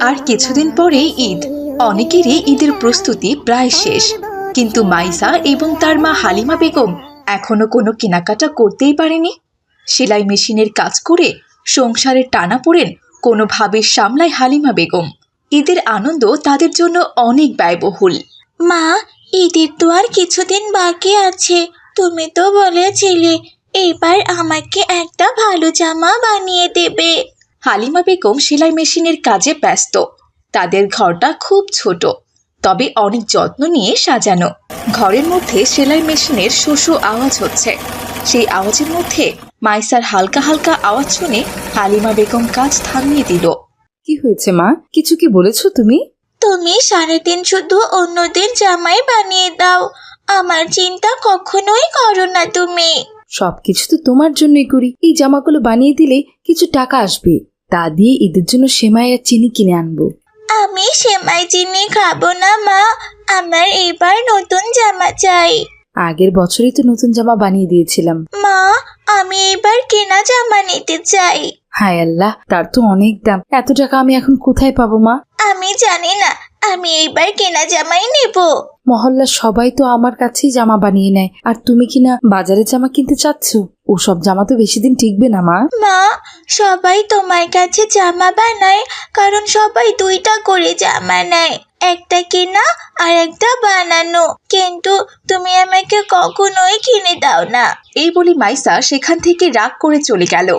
আর কিছুদিন পরেই ঈদ। অনেকেরই ঈদের প্রস্তুতি প্রায় শেষ, কিন্তু মাইসা এবং তার মা হালিমা বেগম এখনো কোনো কেনাকাটা করতেই পারেনি। সেলাই মেশিনের কাজ করে সংসারের টানাপোড়েন কোনোভাবে সামলায় হালিমা বেগম। ঈদের আনন্দ তাদের জন্য অনেক ব্যয়বহুল। মা, ঈদের তো আর কিছুদিন বাকি আছে। তুমি তো বলেছিলে এবার আমাকে একটা ভালো জামা বানিয়ে দেবে। হালিমা বেগম সেলাই মেশিনের কাজে ব্যস্ত। তাদের ঘরটা খুব ছোট, তবে অনেক যত্ন নিয়ে সাজানো। ঘরের মধ্যে সেলাই মেশিনের শোঁ আওয়াজ হচ্ছে। সেই আওয়াজের মধ্যে মাইসার হালকা হালকা আওয়াজ শুনে হালিমা বেগম কাজ থামিয়ে দিল। কি হয়েছে মা? কিছু কি বলেছো তুমি? তুমি সারাদিন শুধু অন্যদের জামাই বানিয়ে দাও, আমার চিন্তা কখনোই করো না তুমি। সবকিছু তো তোমার জন্যই করি। এই জামাগুলো বানিয়ে দিলে কিছু টাকা আসবে, তা দিয়ে ঈদের জন্য সেমাই আর চিনি কিনে আনবো। আমি সেমাই চিনি খাবো না মা, আমার এবার নতুন জামা চাই। আগের বছরই তো নতুন জামা বানিয়ে দিয়েছিলাম। মা, আমি এবার কেনা জামা নিতে চাই। হায় আল্লাহ, তার তো অনেক দাম। এত টাকা আমি এখন কোথায় পাবো মা? আমি জানি না, আমি এইবার কেনা জামাই নেব। মহল্লার সবাই তো আমার কাছেই জামা বানিয়ে নেয়, আর তুমি কিনা বাজারে জামা কিনতে চাচ্ছ? ওসব জামা তো বেশি দিন টিকবে না মা। মা, সবাই তোমার কাছে জামা বানায় কারণ সবাই দুইটা করে জামা নেয়, একটা কেনা আর একটা বানানো, কিন্তু তুমি আমাকে কখনোই কিনে দাও না। এই বলে মাইসা সেখান থেকে রাগ করে চলে গেল।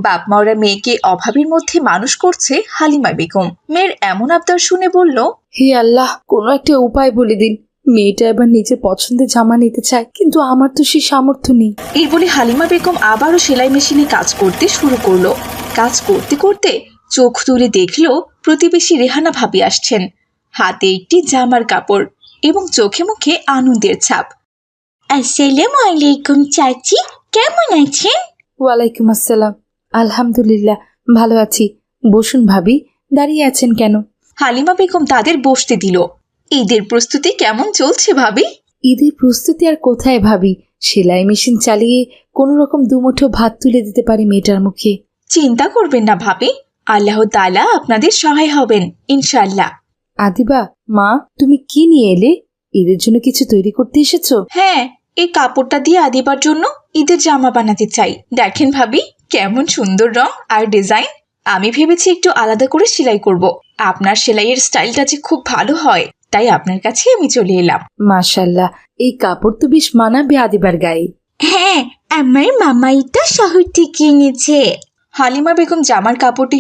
বাপ মাওরা মেয়েকে অভাবের মধ্যে মানুষ করছে হালিমা বেগম। মেয়ের এমন আবদার শুনে বলল, হে আল্লাহ, কোনো একটা উপায় বলে দিন। মেয়েটা এবার নিজের পছন্দের জামা নিতে চায়, কিন্তু আমার তো সেই সামর্থ্য নেই। এই বলে হালিমা বেগম আবারও সেলাই মেশিনে কাজ করতে শুরু করলো। কাজ করতে করতে চোখ তুলে দেখলো প্রতিবেশী রেহানা ভাবি আসছেন, হাতে একটি জামার কাপড় এবং চোখে মুখে আনন্দের ছাপ। আসসালামু আলাইকুম চাচি, কেমন আছেন? ওয়ালাইকুম আসসালাম। আলহামদুলিল্লাহ, ভালো আছি। বসুন ভাবি, দাঁড়িয়ে আছেন কেন? হালিমা বেগম তাদের বসতে দিল। ঈদের প্রস্তুতি কেমন চলছে ভাবি? ঈদের প্রস্তুতি আর কোথায় ভাবি, সেলাই মেশিন চালিয়ে কোনো রকম দুমুঠো ভাত তুলে দিতে পারি মেয়েটার মুখে। চিন্তা করবেন না ভাবি, আল্লাহ তাআলা আপনাদের সহায় হবেন ইনশাআল্লাহ। আদিবা, মা তুমি কি নিয়ে এলে? ঈদের জন্য কিছু তৈরি করতে এসেছো? হ্যাঁ, এই কাপড়টা দিয়ে আদিবার জন্য ঈদের জামা বানাতে চাই। দেখেন ভাবি, কেমন সুন্দর রং আর ডিজাইন। আমি ভেবেছি একটু আলাদা করে সেলাই করব। আপনার সেলাইয়ের স্টাইলটা যে খুব ভালো হয়, তাই আপনার কাছে আমি চলে এলাম। মাশাআল্লাহ, এই কাপড় তো বেশ মানাবে আদিবার গায়ে। হ্যাঁ, আমার মামা এটা শহর থেকে এনেছে। হালিমা বেগম জামার কাপড়টি